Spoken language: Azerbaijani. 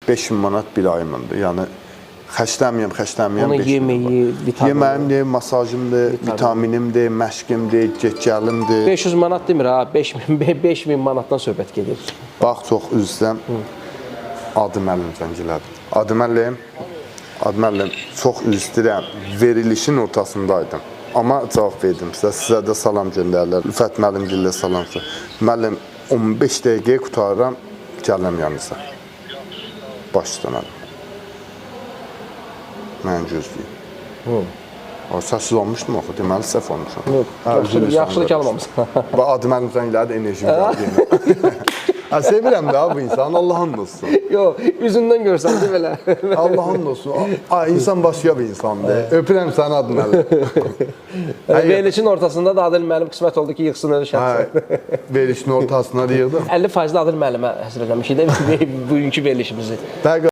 5000 manat bir ayımındır. Yəni xərcləməyəm. Onun yeməyi, vitamini. Yeməğimdir, masajımdır, vitaminimdir, məşqimdir, get-gəlimdir. 500 manat demir ha, 5000 manatdan söhbət gedir. Bax, çox üzr istəyirəm. Adı müəllim zəngilədir. Adı müəllim, çox üzr istəyirəm. Verilişin ortasındaydım. Amma cavab verdim sizə. Sizə də salam göndərirlər. Rüfət müəllim gillə salamsın. Müəllim, 15 dəqiqəyə qutarıram, gələm yanınıza. Baş üstə müəllim. Mən gözləyim. Səssiz olmuşdum oxu, deməli səhv olmuşum. Yaxşılıq almamısan. Adı müəllim zəngilədir, enerjim gəldi. Sevirəm də bu insan, Allah'ın olsun. Yox, üzündən görsən də belə. Allah'ın olsun. İnsan başqa bir insandır. Öpürəm səni Adil müəllim. Verilişin ortasında da Adil müəllim qismət oldu ki, yıxsın öyle şəxsən. Verilişin ortasına yığdıq. 50% Adil müəllimə həsr eləmişik də bugünkü verilişimizi.